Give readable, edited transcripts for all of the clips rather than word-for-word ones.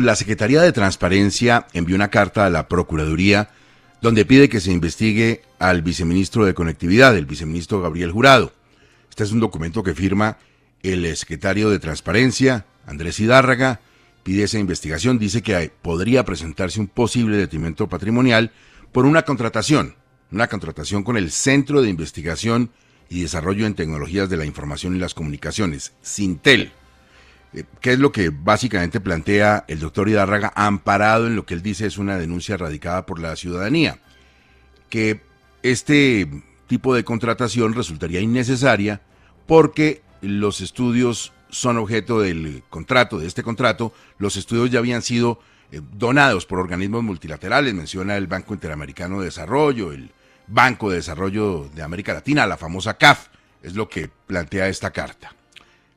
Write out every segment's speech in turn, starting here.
La Secretaría de Transparencia envió una carta a la Procuraduría donde pide que se investigue al viceministro de Conectividad, el viceministro Gabriel Jurado. Este es un documento que firma el secretario de Transparencia, Andrés Zidárraga. Pide esa investigación, dice que podría presentarse un posible detrimento patrimonial por una contratación con el Centro de Investigación y Desarrollo en Tecnologías de la Información y las Comunicaciones, Sintel. ¿Qué es lo que básicamente plantea el doctor Zidárraga, amparado en lo que él dice es una denuncia radicada por la ciudadanía? Que este tipo de contratación resultaría innecesaria porque los estudios son objeto del contrato, de este contrato. Los estudios ya habían sido donados por organismos multilaterales, menciona el Banco Interamericano de Desarrollo, el Banco de Desarrollo de América Latina, la famosa CAF, es lo que plantea esta carta.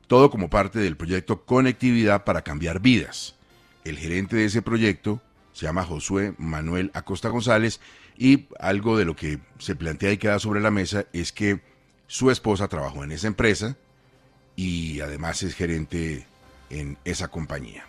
Todo como parte del proyecto Conectividad para Cambiar Vidas. El gerente de ese proyecto se llama Josué Manuel Acosta González, y algo de lo que se plantea y queda sobre la mesa es que su esposa trabajó en esa empresa y además es gerente en esa compañía.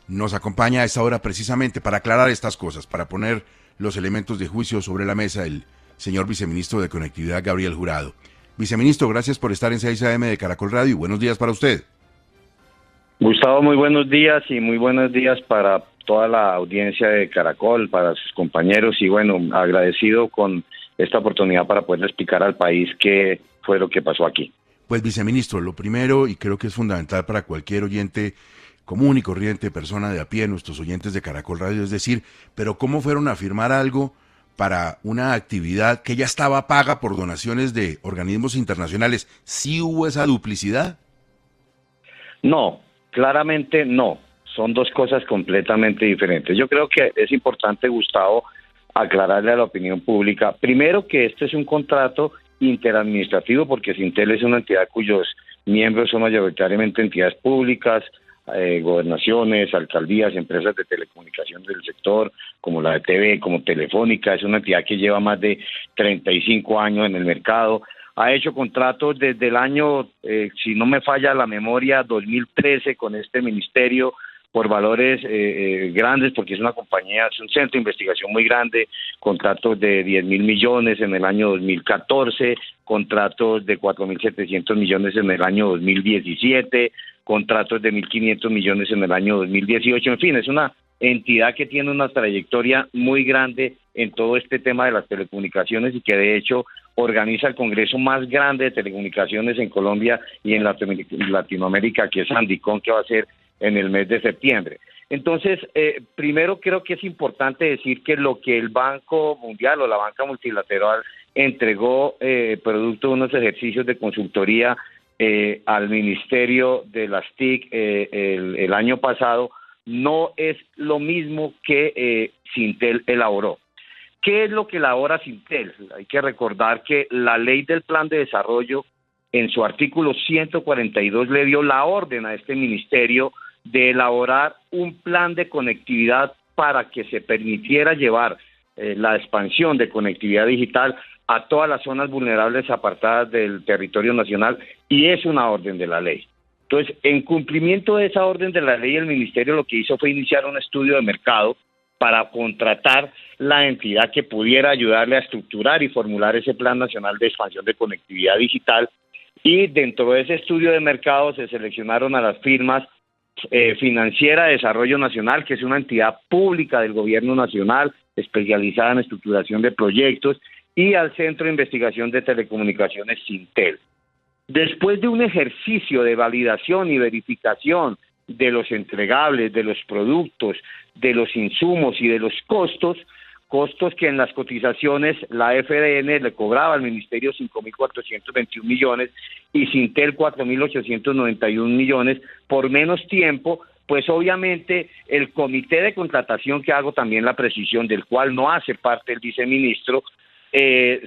Nos acompaña a esta hora precisamente para aclarar estas cosas, para poner los elementos de juicio sobre la mesa, el señor viceministro de Conectividad, Gabriel Jurado. Viceministro, gracias por estar en 6 AM de Caracol Radio y buenos días para usted. Gustavo, muy buenos días y muy buenos días para toda la audiencia de Caracol, para sus compañeros y bueno, agradecido con esta oportunidad para poder explicar al país qué fue lo que pasó aquí. Pues viceministro, lo primero, y creo que es fundamental para cualquier oyente común y corriente, persona de a pie, nuestros oyentes de Caracol Radio, es decir, pero ¿cómo fueron a firmar algo para una actividad que ya estaba paga por donaciones de organismos internacionales? ¿Sí hubo esa duplicidad? No, claramente no. Son dos cosas completamente diferentes. Yo creo que es importante, Gustavo, aclararle a la opinión pública, primero, que este es un contrato interadministrativo, porque Sintel es una entidad cuyos miembros son mayoritariamente entidades públicas, gobernaciones, alcaldías, empresas de telecomunicaciones del sector, como la de TV, como Telefónica. Es una entidad que lleva más de 35 años en el mercado. Ha hecho contratos desde el año, si no me falla la memoria, 2013 con este ministerio por valores grandes, porque es una compañía, es un centro de investigación muy grande, contratos de 10.000 millones en el año 2014, contratos de 4.700 millones en el año 2017, contratos de 1.500 millones en el año 2018, en fin, es una entidad que tiene una trayectoria muy grande en todo este tema de las telecomunicaciones y que de hecho organiza el congreso más grande de telecomunicaciones en Colombia y en Latinoamérica, que es Andicon, que va a ser en el mes de septiembre. Entonces, primero creo que es importante decir que lo que el Banco Mundial o la banca multilateral entregó producto de unos ejercicios de consultoría al Ministerio de las TIC el año pasado, no es lo mismo que Sintel elaboró. ¿Qué es lo que elabora Sintel? Hay que recordar que la ley del Plan de Desarrollo, en su artículo 142, le dio la orden a este ministerio de elaborar un plan de conectividad para que se permitiera llevar la expansión de conectividad digital a todas las zonas vulnerables apartadas del territorio nacional, y es una orden de la ley. Entonces, en cumplimiento de esa orden de la ley, el ministerio lo que hizo fue iniciar un estudio de mercado para contratar la entidad que pudiera ayudarle a estructurar y formular ese Plan Nacional de Expansión de Conectividad Digital, y dentro de ese estudio de mercado se seleccionaron a las firmas Financiera de Desarrollo Nacional, que es una entidad pública del gobierno nacional especializada en estructuración de proyectos, y al Centro de Investigación de Telecomunicaciones, Sintel. Después de un ejercicio de validación y verificación de los entregables, de los productos, de los insumos y de los costos que en las cotizaciones la FDN le cobraba al Ministerio 5.421 millones y Sintel 4.891 millones por menos tiempo, pues obviamente el comité de contratación, que hago también la precisión, del cual no hace parte el viceministro,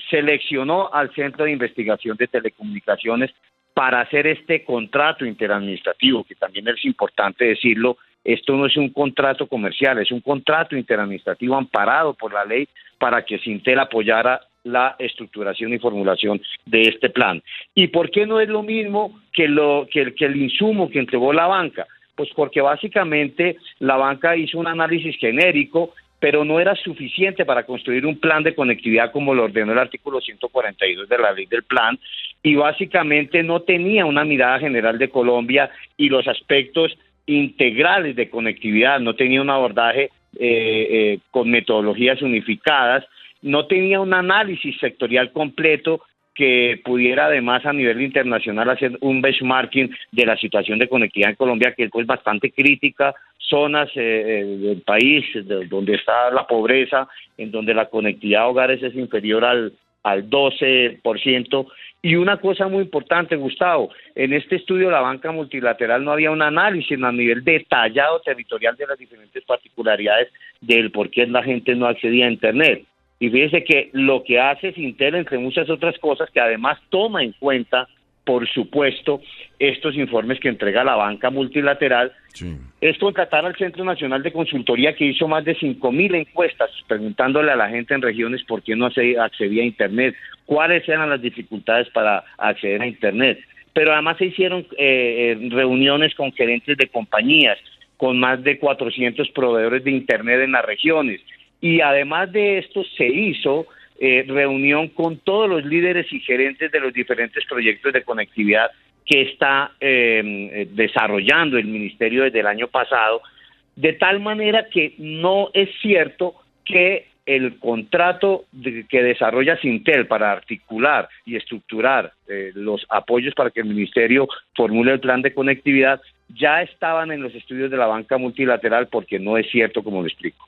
seleccionó al Centro de Investigación de Telecomunicaciones para hacer este contrato interadministrativo, que también es importante decirlo. Esto no es un contrato comercial, es un contrato interadministrativo amparado por la ley para que Sintel apoyara la estructuración y formulación de este plan. ¿Y por qué no es lo mismo que el insumo que entregó la banca? Pues porque básicamente la banca hizo un análisis genérico, pero no era suficiente para construir un plan de conectividad como lo ordenó el artículo 142 de la ley del plan, y básicamente no tenía una mirada general de Colombia y los aspectos integrales de conectividad, no tenía un abordaje con metodologías unificadas, no tenía un análisis sectorial completo que pudiera además a nivel internacional hacer un benchmarking de la situación de conectividad en Colombia, que es pues bastante crítica, zonas del país donde está la pobreza, en donde la conectividad a hogares es inferior al 12%. Y una cosa muy importante, Gustavo, en este estudio de la banca multilateral no había un análisis a nivel detallado territorial de las diferentes particularidades del por qué la gente no accedía a Internet. Y fíjese que lo que hace Sintel, entre muchas otras cosas, que además toma en cuenta, por supuesto, estos informes que entrega la banca multilateral, sí, es contratar al Centro Nacional de Consultoría, que hizo más de 5.000 encuestas preguntándole a la gente en regiones por qué no accedía a Internet, cuáles eran las dificultades para acceder a Internet. Pero además se hicieron reuniones con gerentes de compañías, con más de 400 proveedores de Internet en las regiones. Y además de esto se hizo reunión con todos los líderes y gerentes de los diferentes proyectos de conectividad que está desarrollando el ministerio desde el año pasado, de tal manera que no es cierto que el contrato que desarrolla Sintel para articular y estructurar los apoyos para que el ministerio formule el plan de conectividad ya estaban en los estudios de la banca multilateral, porque no es cierto, como lo explico.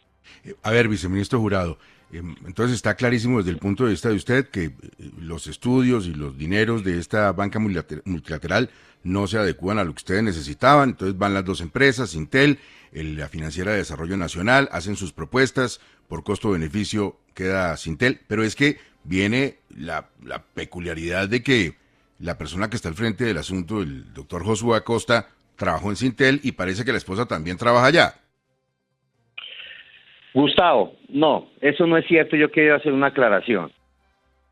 A ver, viceministro Jurado, entonces está clarísimo desde el punto de vista de usted que los estudios y los dineros de esta banca multilateral no se adecúan a lo que ustedes necesitaban, entonces van las dos empresas, Sintel, la Financiera de Desarrollo Nacional, hacen sus propuestas, por costo-beneficio queda Sintel, pero es que viene la peculiaridad de que la persona que está al frente del asunto, el doctor Josué Acosta, trabajó en Sintel y parece que la esposa también trabaja allá. Gustavo, no, eso no es cierto, yo quiero hacer una aclaración.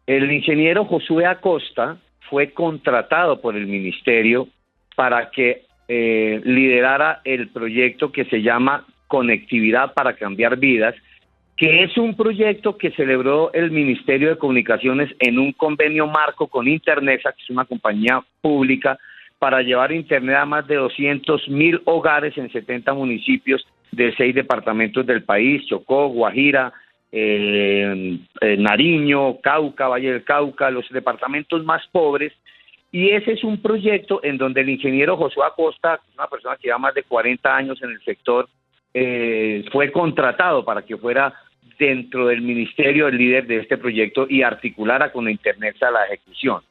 El ingeniero Josué Acosta fue contratado por el ministerio para que liderara el proyecto que se llama Conectividad para Cambiar Vidas, que es un proyecto que celebró el Ministerio de Comunicaciones en un convenio marco con Internexa, que es una compañía pública, para llevar Internet a más de 200.000 hogares en 70 municipios de 6 departamentos del país: Chocó, Guajira, Nariño, Cauca, Valle del Cauca, los departamentos más pobres. Y ese es un proyecto en donde el ingeniero Josué Acosta, una persona que lleva más de 40 años en el sector, fue contratado para que fuera dentro del ministerio el líder de este proyecto y articulara con Internexa la ejecución.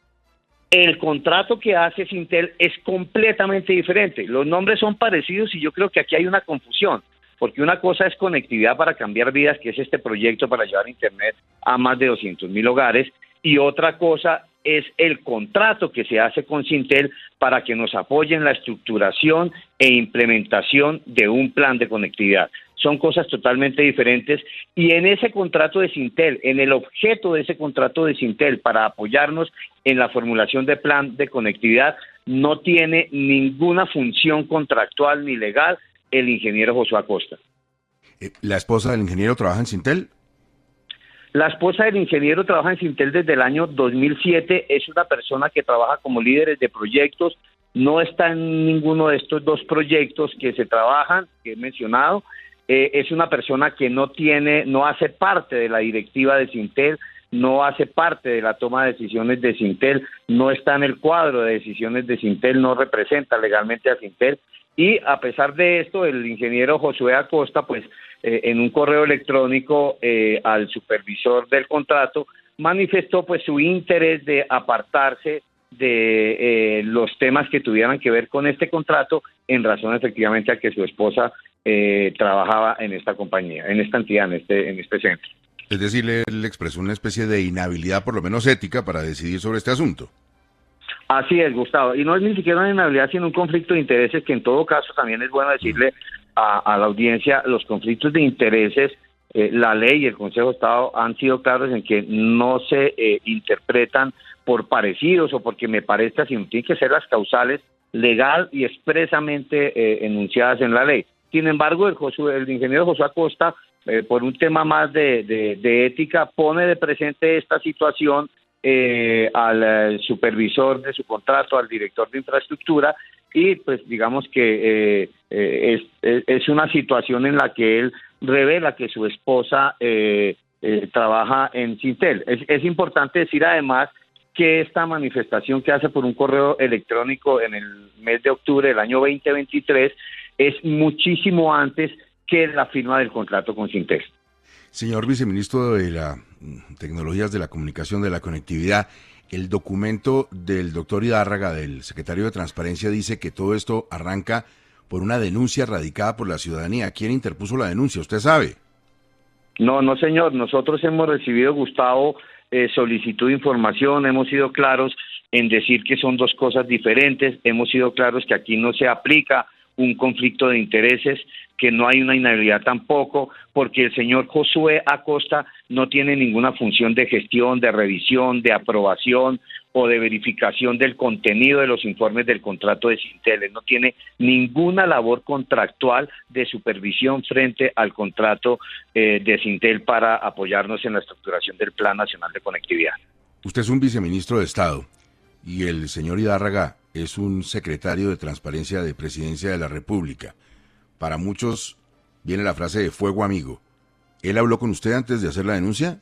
El contrato que hace Sintel es completamente diferente. Los nombres son parecidos y yo creo que aquí hay una confusión, porque una cosa es Conectividad para Cambiar Vidas, que es este proyecto para llevar Internet a más de 200.000 hogares, y otra cosa es el contrato que se hace con Sintel para que nos apoyen la estructuración e implementación de un plan de conectividad. Son cosas totalmente diferentes, y en ese contrato de Sintel, en el objeto de ese contrato de Sintel para apoyarnos en la formulación de plan de conectividad, no tiene ninguna función contractual ni legal el ingeniero Josué Acosta. ¿La esposa del ingeniero trabaja en Sintel? La esposa del ingeniero trabaja en Sintel desde el año 2007, es una persona que trabaja como líderes de proyectos, no está en ninguno de estos dos proyectos que se trabajan, que he mencionado. Es una persona que no hace parte de la directiva de Sintel, no hace parte de la toma de decisiones de Sintel, no está en el cuadro de decisiones de Sintel, no representa legalmente a Sintel. Y a pesar de esto, el ingeniero Josué Acosta, pues en un correo electrónico al supervisor del contrato, manifestó pues su interés de apartarse de los temas que tuvieran que ver con este contrato, en razón efectivamente a que su esposa trabajaba en esta compañía, en esta entidad, en este centro. Es decir, él expresó una especie de inhabilidad, por lo menos ética, para decidir sobre este asunto. Así es, Gustavo, y no es ni siquiera una inhabilidad, sino un conflicto de intereses, que en todo caso también es bueno decirle a la audiencia, los conflictos de intereses, la ley y el Consejo de Estado han sido claros en que no se interpretan por parecidos o porque me parezca, sino tienen que ser las causales legal y expresamente enunciadas en la ley. Sin embargo, el ingeniero Josué Acosta, por un tema más de ética, pone de presente esta situación al supervisor de su contrato, al director de infraestructura, y pues digamos que es una situación en la que él revela que su esposa trabaja en Sintel. Es importante decir además que esta manifestación que hace por un correo electrónico en el mes de octubre del año 2023 es muchísimo antes que la firma del contrato con Sintel. Señor viceministro de las Tecnologías de la Comunicación, de la Conectividad, el documento del doctor Idárraga, del secretario de Transparencia, dice que todo esto arranca por una denuncia radicada por la ciudadanía. ¿Quién interpuso la denuncia? ¿Usted sabe? No, señor. Nosotros hemos recibido, Gustavo, solicitud de información. Hemos sido claros en decir que son dos cosas diferentes. Hemos sido claros que aquí no se aplica un conflicto de intereses, que no hay una inhabilidad tampoco, porque el señor Josué Acosta no tiene ninguna función de gestión, de revisión, de aprobación o de verificación del contenido de los informes del contrato de Sintel. Él no tiene ninguna labor contractual de supervisión frente al contrato de Sintel para apoyarnos en la estructuración del Plan Nacional de Conectividad. Usted es un viceministro de Estado y el señor Idárraga es un secretario de Transparencia de Presidencia de la República. Para muchos viene la frase de fuego amigo. ¿Él habló con usted antes de hacer la denuncia?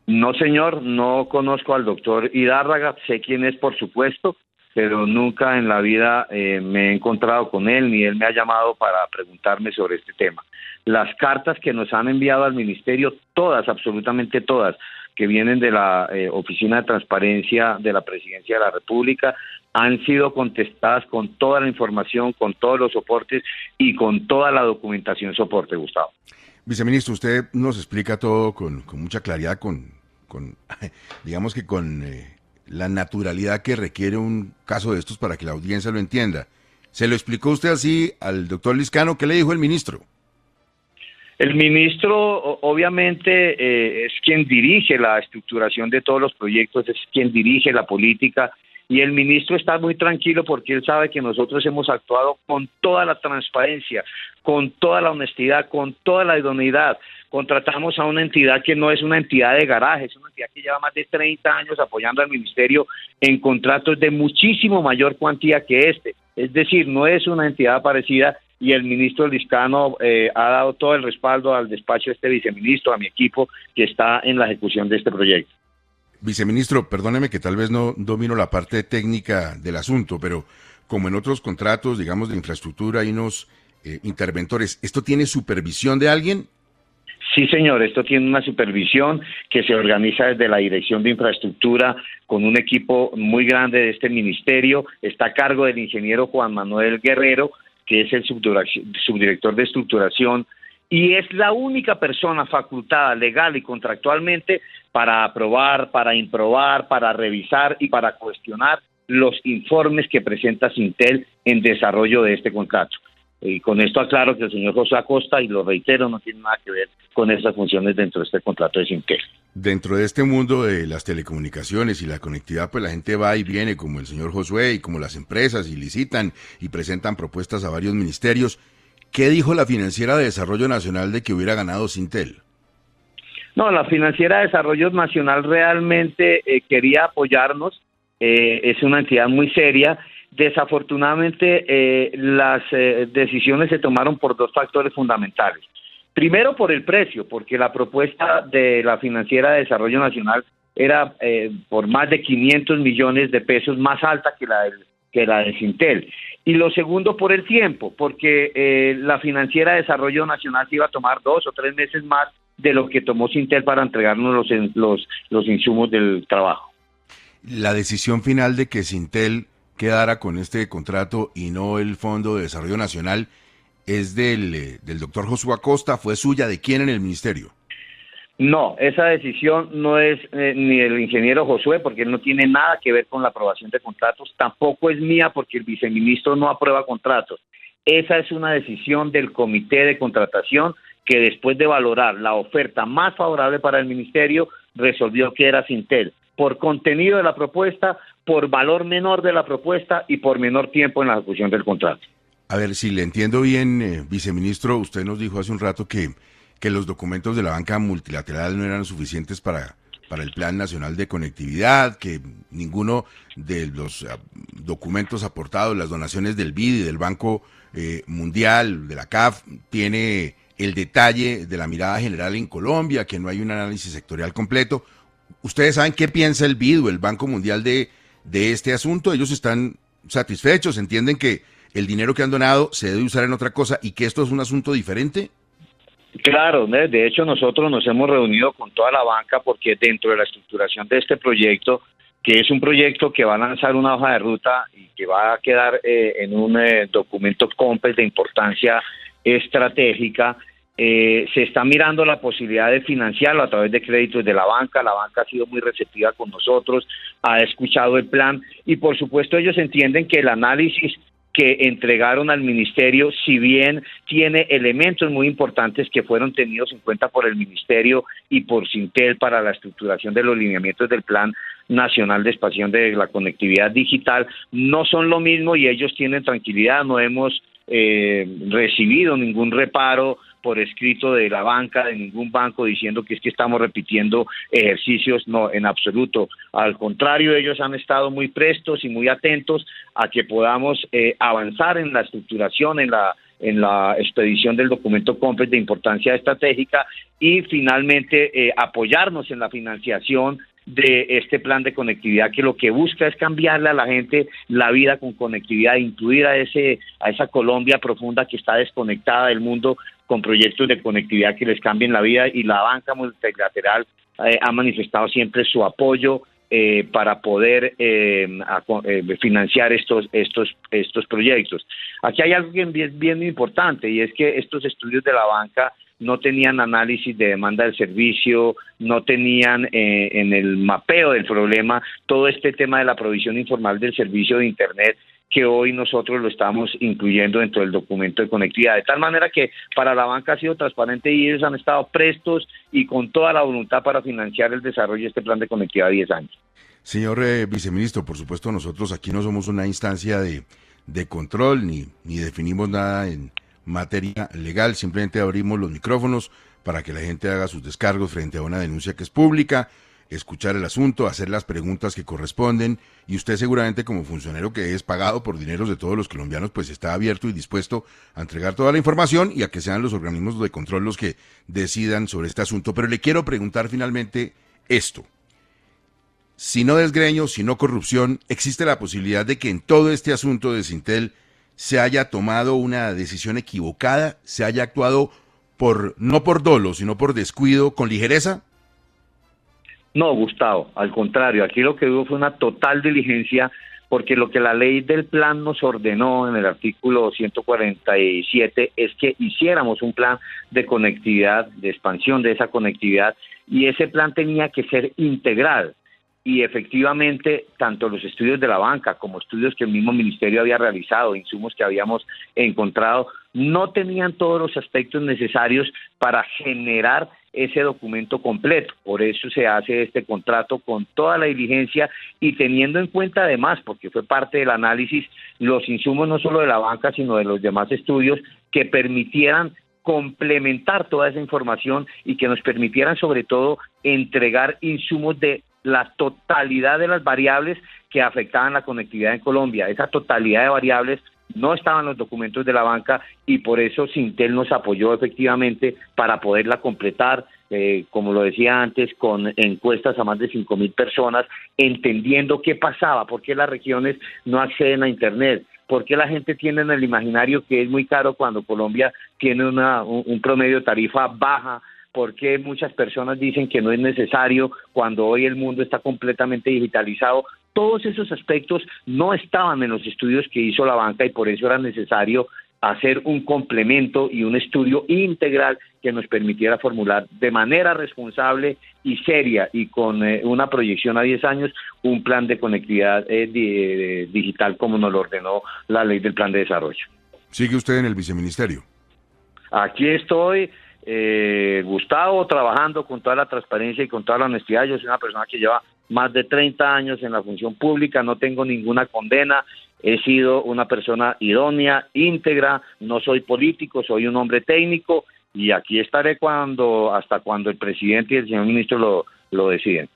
No, señor, no conozco al doctor Idárraga, sé quién es, por supuesto, pero nunca en la vida me he encontrado con él, ni él me ha llamado para preguntarme sobre este tema. Las cartas que nos han enviado al ministerio, todas, absolutamente todas, que vienen de la Oficina de Transparencia de la Presidencia de la República, han sido contestadas con toda la información, con todos los soportes y con toda la documentación soporte, Gustavo. Viceministro, usted nos explica todo con mucha claridad, digamos que con la naturalidad que requiere un caso de estos para que la audiencia lo entienda. ¿Se lo explicó usted así al doctor Liscano? ¿Qué le dijo el ministro? El ministro obviamente es quien dirige la estructuración de todos los proyectos, es quien dirige la política, y el ministro está muy tranquilo porque él sabe que nosotros hemos actuado con toda la transparencia, con toda la honestidad, con toda la idoneidad. Contratamos a una entidad que no es una entidad de garaje, es una entidad que lleva más de 30 años apoyando al ministerio en contratos de muchísimo mayor cuantía que este. Es decir, no es una entidad parecida, y el ministro Liscano ha dado todo el respaldo al despacho de este viceministro, a mi equipo que está en la ejecución de este proyecto. Viceministro, perdóneme que tal vez no domino la parte técnica del asunto, pero como en otros contratos, digamos, de infraestructura, hay unos interventores. ¿Esto tiene supervisión de alguien? Sí, señor, esto tiene una supervisión que se organiza desde la Dirección de Infraestructura con un equipo muy grande de este ministerio. Está a cargo del ingeniero Juan Manuel Guerrero, que es el subdirector de estructuración, y es la única persona facultada legal y contractualmente para aprobar, para improbar, para revisar y para cuestionar los informes que presenta Sintel en desarrollo de este contrato. Y con esto aclaro que el señor José Acosta, y lo reitero, no tiene nada que ver con esas funciones dentro de este contrato de Sintel. Dentro de este mundo de las telecomunicaciones y la conectividad, pues la gente va y viene, como el señor Josué y como las empresas, y licitan y presentan propuestas a varios ministerios. ¿Qué dijo la Financiera de Desarrollo Nacional de que hubiera ganado Sintel? No, la Financiera de Desarrollo Nacional realmente quería apoyarnos, es una entidad muy seria. Desafortunadamente, las decisiones se tomaron por dos factores fundamentales. Primero, por el precio, porque la propuesta de la Financiera de Desarrollo Nacional era por más de 500 millones de pesos más alta que la de Sintel. Y lo segundo, por el tiempo, porque la Financiera de Desarrollo Nacional se iba a tomar 2 o 3 meses más de lo que tomó Sintel para entregarnos los insumos del trabajo. La decisión final de que Sintel quedara con este contrato y no el Fondo de Desarrollo Nacional es del doctor Josué Acosta. ¿Fue suya? ¿De quién en el ministerio? No, esa decisión no es ni del ingeniero Josué, porque él no tiene nada que ver con la aprobación de contratos, tampoco es mía porque el viceministro no aprueba contratos. Esa es una decisión del comité de contratación que, después de valorar la oferta más favorable para el ministerio, resolvió que era Sintel, por contenido de la propuesta, por valor menor de la propuesta y por menor tiempo en la ejecución del contrato. A ver, si le entiendo bien, viceministro, usted nos dijo hace un rato que los documentos de la banca multilateral no eran suficientes para el Plan Nacional de Conectividad, que ninguno de los documentos aportados, las donaciones del BID y del Banco Mundial, de la CAF, tiene el detalle de la mirada general en Colombia, que no hay un análisis sectorial completo. ¿Ustedes saben qué piensa el BID o el Banco Mundial de este asunto? ¿Ellos están satisfechos? ¿Entienden que el dinero que han donado se debe usar en otra cosa y que esto es un asunto diferente? Claro, de hecho nosotros nos hemos reunido con toda la banca porque dentro de la estructuración de este proyecto, que es un proyecto que va a lanzar una hoja de ruta y que va a quedar en un documento COMPES de importancia estratégica, se está mirando la posibilidad de financiarlo a través de créditos de la banca ha sido muy receptiva con nosotros, ha escuchado el plan y por supuesto ellos entienden que el análisis que entregaron al ministerio, si bien tiene elementos muy importantes que fueron tenidos en cuenta por el ministerio y por Sintel para la estructuración de los lineamientos del Plan Nacional de Expansión de la Conectividad Digital, no son lo mismo y ellos tienen tranquilidad, no hemos recibido ningún reparo por escrito de la banca, de ningún banco, diciendo que es que estamos repitiendo ejercicios, no, en absoluto. Al contrario, ellos han estado muy prestos y muy atentos a que podamos avanzar en la estructuración, en la expedición del documento COMPES de importancia estratégica y finalmente apoyarnos en la financiación de este plan de conectividad que lo que busca es cambiarle a la gente la vida con conectividad, incluir a esa Colombia profunda que está desconectada del mundo con proyectos de conectividad que les cambien la vida y la banca multilateral ha manifestado siempre su apoyo para poder financiar estos proyectos. Aquí hay algo bien importante y es que estos estudios de la banca no tenían análisis de demanda del servicio, no tenían en el mapeo del problema todo este tema de la provisión informal del servicio de Internet que hoy nosotros lo estamos incluyendo dentro del documento de conectividad, de tal manera que para la banca ha sido transparente y ellos han estado prestos y con toda la voluntad para financiar el desarrollo de este plan de conectividad a 10 años. Señor viceministro, por supuesto nosotros aquí no somos una instancia de control ni definimos nada en materia legal, simplemente abrimos los micrófonos para que la gente haga sus descargos frente a una denuncia que es pública, escuchar el asunto, hacer las preguntas que corresponden y usted seguramente como funcionario que es pagado por dineros de todos los colombianos pues está abierto y dispuesto a entregar toda la información y a que sean los organismos de control los que decidan sobre este asunto. Pero le quiero preguntar finalmente esto. Si no desgreño, si no corrupción, ¿existe la posibilidad de que en todo este asunto de Sintel se haya tomado una decisión equivocada, se haya actuado no por dolo, sino por descuido, con ligereza? No, Gustavo, al contrario, aquí lo que hubo fue una total diligencia, porque lo que la ley del plan nos ordenó en el artículo 147 es que hiciéramos un plan de conectividad, de expansión de esa conectividad, y ese plan tenía que ser integral. Y efectivamente, tanto los estudios de la banca como estudios que el mismo ministerio había realizado, insumos que habíamos encontrado, no tenían todos los aspectos necesarios para generar ese documento completo. Por eso se hace este contrato con toda la diligencia y teniendo en cuenta además, porque fue parte del análisis, los insumos no solo de la banca, sino de los demás estudios que permitieran complementar toda esa información y que nos permitieran sobre todo entregar insumos de la totalidad de las variables que afectaban la conectividad en Colombia. Esa totalidad de variables no estaban en los documentos de la banca y por eso Sintel nos apoyó efectivamente para poderla completar, como lo decía antes, con encuestas a más de 5,000 personas, entendiendo qué pasaba, por qué las regiones no acceden a Internet, por qué la gente tiene en el imaginario que es muy caro cuando Colombia tiene un promedio de tarifa baja, por qué muchas personas dicen que no es necesario cuando hoy el mundo está completamente digitalizado. Todos esos aspectos no estaban en los estudios que hizo la banca y por eso era necesario hacer un complemento y un estudio integral que nos permitiera formular de manera responsable y seria y con una proyección a 10 años un plan de conectividad digital como nos lo ordenó la ley del plan de desarrollo. ¿Sigue usted en el viceministerio? Aquí estoy, Gustavo, trabajando con toda la transparencia y con toda la honestidad. Yo soy una persona que lleva más de 30 años en la función pública, no tengo ninguna condena, he sido una persona idónea, íntegra, no soy político, soy un hombre técnico y aquí estaré hasta cuando el presidente y el señor ministro lo deciden.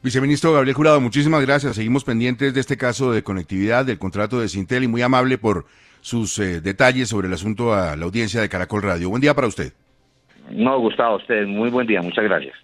Viceministro Gabriel Jurado, muchísimas gracias. Seguimos pendientes de este caso de conectividad, del contrato de Syntel, y muy amable por sus detalles sobre el asunto a la audiencia de Caracol Radio. Buen día para usted. No, Gustavo, a usted, muy buen día, muchas gracias.